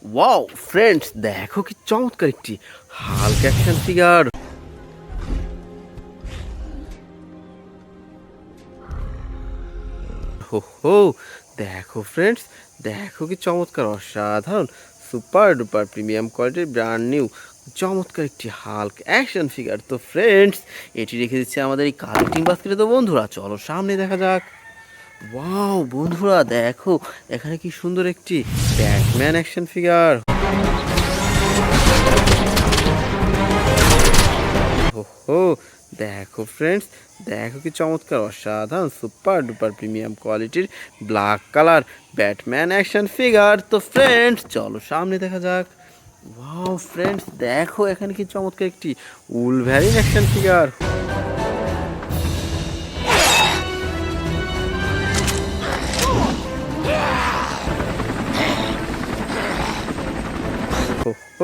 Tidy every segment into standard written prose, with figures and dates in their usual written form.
Wow friends, দেখো কি চমৎকার একটি হাল্ক অ্যাকশন ফিগার। হো হো, দেখো ফ্রেন্ডস, দেখো কি চমৎকার, অসাধারণ, সুপার ডুপার প্রিমিয়াম কোয়ালিটির ব্র্যান্ড নিউ চমৎকার একটি হাল্ক অ্যাকশন ফিগার। তো ফ্রেন্ডস, এটি রেখে দিচ্ছে আমাদের এই কালেক্টিং বাস্কেটে। তো বন্ধুরা চলো সামনে দেখা যাক। ওয়াও বন্ধুরা দেখো, এখানে কি সুন্দর একটি ব্যাটম্যান অ্যাকশন ফিগার। ওহো, দেখো ফ্রেন্ডস, দেখো কি চমৎকার, অসাধারণ, সুপার ডুপার প্রিমিয়াম কোয়ালিটির black colour Batman action figure. তো ফ্রেন্ডস চলো সামনে দেখা যাক। ওয়াও ফ্রেন্ডস, দেখো এখানে কি চমৎকার একটি উলভ্যারিন অ্যাকশন ফিগার।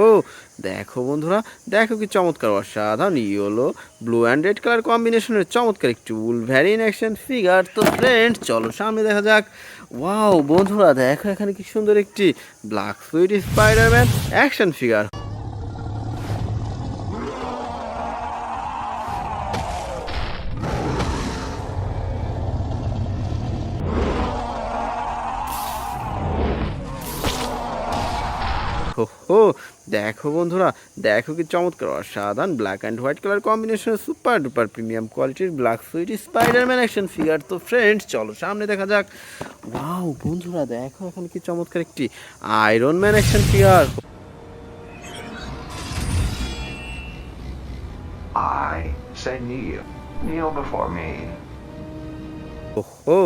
ও দেখো বন্ধুরা, দেখো কি চমৎকার, অসাধারণ, yellow blue and red colour কম্বিনেশনের চমৎকার একটি উলভ্যারিন অ্যাকশন ফিগার। তো ফ্রেন্ডস চলো সামনে দেখা যাক। ওয়াও বন্ধুরা দেখো, এখানে কি সুন্দর একটি black suit Spiderman action figure. হো, দেখো বন্ধুরা, দেখো কি চমৎকার, অসাধারণ, ব্ল্যাক অ্যান্ড হোয়াইট কালার কম্বিনেশনের সুপার ডুপার প্রিমিয়াম কোয়ালিটির black suit Spiderman action figure. তো ফ্রেন্ডস চলো সামনে দেখা যাক। ওয়াও বন্ধুরা দেখো, এখানে কি চমৎকার একটি iron man action figure. I say kneel. Kneel before me. ওহো,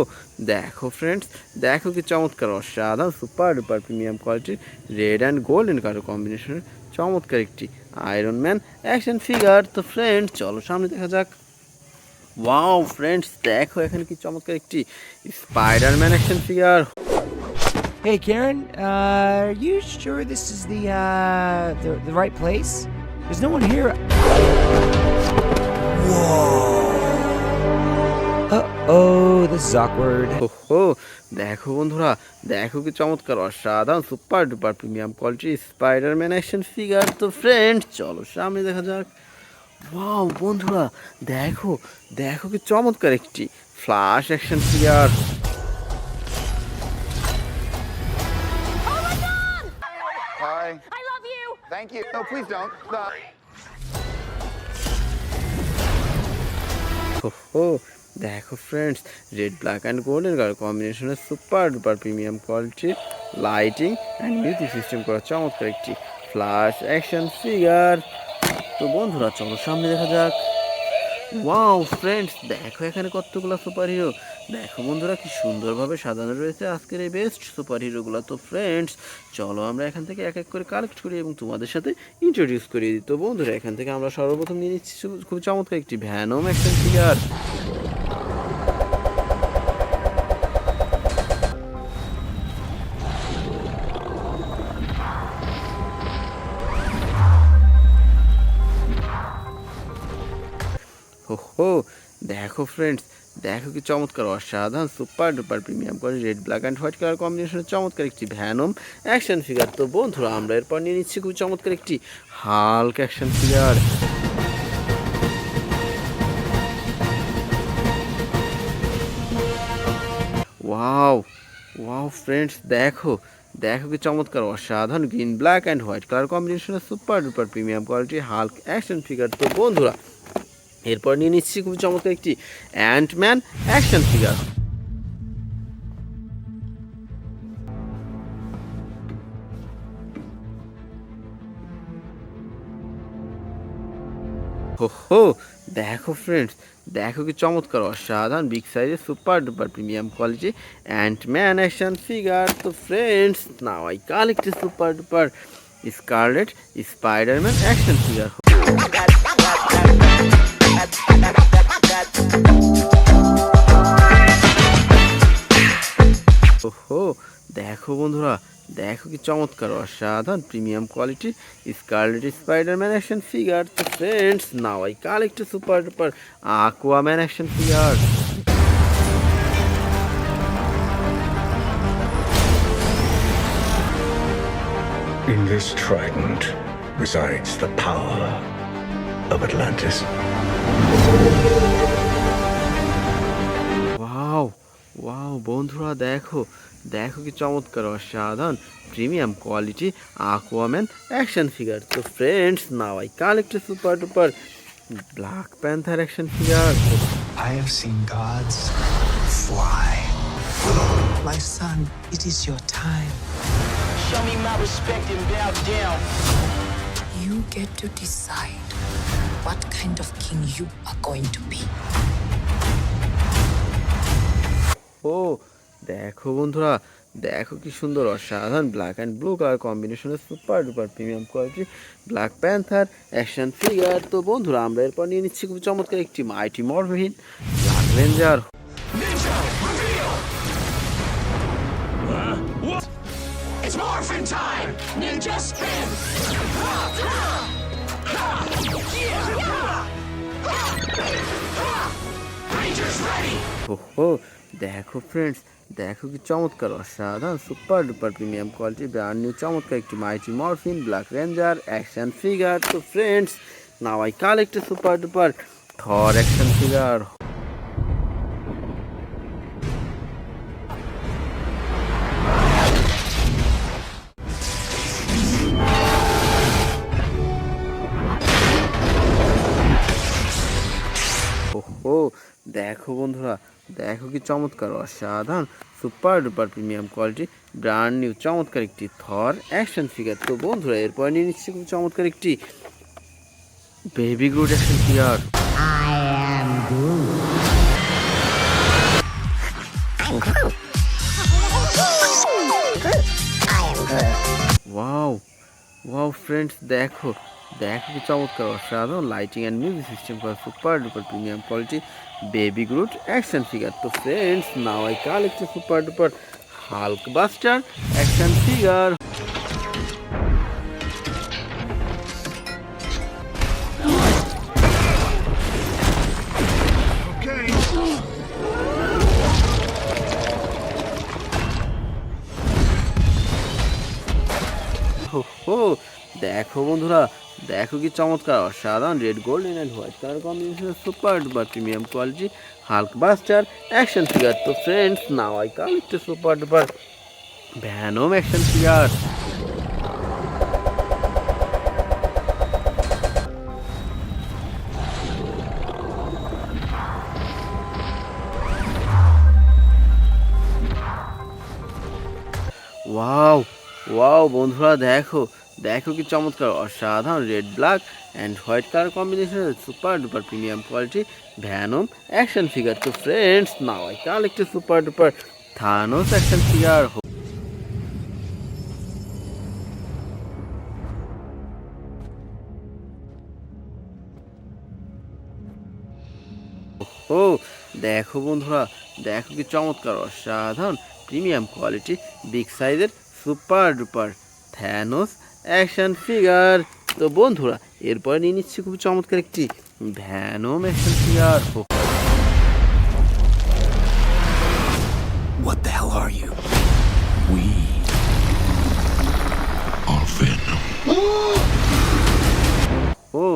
দেখো ফ্রেন্ডস, দেখো কি চমৎকার, অসাধারণ, সুপার ডুপার প্রিমিয়াম কোয়ালিটির রেড অ্যান্ড গোল্ডেন কালার কম্বিনেশনের চমৎকার একটি আয়রন ম্যান অ্যাকশন ফিগার। তো ফ্রেন্ডস চলো সামনে দেখা যাক। ওয়াও ফ্রেন্ডস, দেখো এখানে কি চমৎকার একটি Spiderman action figure. Hey Karen, are you sure this is the right place? There's no one here. Whoa. Uh-oh, this is awkward. ওহো, দেখো বন্ধুরা, দেখো কি চমৎকার, অসাধারণ, সুপার ডুপার প্রিমিয়াম কোয়ালিটির স্পাইডারম্যান অ্যাকশন ফিগার। তো ফ্রেন্ডস চলো সামনে দেখা যাক। ওয়াও বন্ধুরা দেখো, দেখো কি চমৎকার একটি flash action figure. Hi. I love you. Thank you. No, please don't. ওহো, দেখো friends, red black and golden colour কম্বিনেশনের সুপার ডুপার প্রিমিয়াম কোয়ালিটির লাইটিং অ্যান্ড মিউজিক সিস্টেম করা চমৎকার একটি ফ্ল্যাশ অ্যাকশন ফিগার। তো বন্ধুরা চলো সামনে দেখা যাক। ওয়াও ফ্রেন্ডস, দেখো এখানে কতগুলো সুপার হিরো। দেখো বন্ধুরা কি সুন্দরভাবে সাজানো রয়েছে আজকের এই বেস্ট সুপার হিরোগুলো। তো ফ্রেন্ডস চলো আমরা এখান থেকে এক এক করে কালেক্ট করি এবং তোমাদের সাথে ইন্ট্রোডিউস করিয়ে দিই। তো বন্ধুরা এখান থেকে আমরা সর্বপ্রথম নিয়ে নিচ্ছি খুব চমৎকার একটি ভ্যানম অ্যাকশন ফিগার। ওহো, দেখো ফ্রেন্ডস, দেখো কি চমৎকার, অসাধারণ, সুপার ডুপার প্রিমিয়াম করে red black and white colour কম্বিনেশনের চমৎকার একটি ভ্যানম অ্যাকশন ফিগার। তো বন্ধুরা আমরা এরপর নিয়ে নিচ্ছি খুব চমৎকার একটি Hulk action figure. Wow, wow friends, দেখো, দেখো কি চমৎকার, অসাধারণ, green black and white colour কম্বিনেশনের super duper premium quality Hulk action figure. তো বন্ধুরা এরপর নিয়ে নিচ্ছি খুব চমৎকার একটি অ্যান্টম্যান অ্যাকশন ফিগার। হো, দেখো ফ্রেন্ডস, দেখো কি চমৎকার, অসাধারণ, বিগ সাইজের super duper premium quality Antman action figure. তো friends now I collect super duper scarlet Spiderman action figure. ওহো, দেখো বন্ধুরা, দেখো কি চমৎকার, অসাধারণ, প্রিমিয়াম কোয়ালিটির স্কারলেট স্পাইডারম্যান অ্যাকশন ফিগার। তো friends now I collect super duper Aquaman action figure. In this trident resides the power of Atlantis. Wow wow বন্ধুরা দেখো দেখো কি চমৎকার অসাধারণ premium quality Aquaman action figure. তো friends now I collect super duper black Panther action figure. I have seen gods fly. My son, it is your time. Show me my respect and bow down. You get to decide what kind of king you are going to be. ও দেখো বন্ধুরা দেখো কি সুন্দর অসাধারণ black and blue colour কম্বিনেশনের super duper premium quality Black Panther action figure. তো বন্ধুরা আমরা এরপর নিয়ে নিচ্ছি খুব চমৎকার একটি Mighty Morphin Black Ranger. It's morphin' time! Ninja spin! Rangers ready! ওহো দেখো ফ্রেন্ডস দেখো কি চমৎকার অসাধারণ super duper premium quality brand new চমৎকার একটি Mighty Morphin Black Ranger action figure. তো friends now I collect super duper Thor action figure. ওহো দেখো বন্ধুরা দেখো কি চমৎকার অসাধারণ super duper premium quality brand new চমৎকার একটি থর অ্যাকশন ফিগার। তো বন্ধুরা এরপর নিয়ে নিচ্ছি খুব চমৎকার একটি baby Groot action figure. Wow wow friends দেখো দেখো কি চমৎকার অসাধারণ লাইটিং অ্যান্ড মিউজিক সিস্টেম করা super duper premium quality baby Groot action figure. তো friends now I collect super duper Hulk Buster action figure. ও দেখো বন্ধুরা দেখো কি চমৎকার অসাধারণ red golden and white colour কম্বিনেশনের super duper premium quality Hulk Buster action figure. তো friends now I collect super duper Venom action figure. Wow wow বন্ধুরা দেখো দেখো কি চমৎকার অসাধারণ red black and white colour কম্বিনেশনের super duper premium quality Venom action figure. তো friends now I collect super duper Thanos action figure. ও দেখো বন্ধুরা দেখো কি চমৎকার অসাধারণ প্রিমিয়াম কোয়ালিটি বিগ সাইজের super duper Thanos action figure. তো বন্ধুরা এরপরে নিয়ে নিচ্ছি খুব চমৎকার একটি Venom action figure. What the hell are you? We are Venom. ও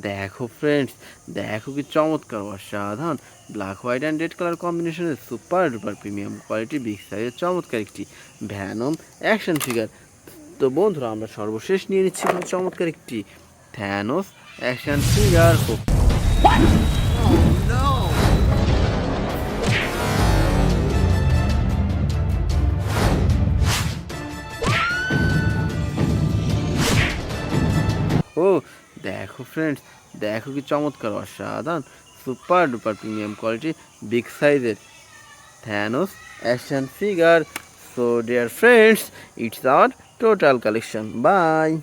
দেখো ফ্রেন্ডস দেখো কি চমৎকার অসাধারণ black white and red colour কম্বিনেশনের super duper premium quality big সাইজের চমৎকার একটি ভ্যানম অ্যাকশন ফিগার। তো বন্ধুরা আমরা সর্বশেষ নিয়ে নিচ্ছি খুব চমৎকার একটি থ্যানোস অ্যাকশন ফিগার। ও দেখো ফ্রেন্ডস দেখো কি চমৎকার অসাধারণ super duper premium quality big সাইজের Thanos action figure. So dear friends it's our total collection. Bye.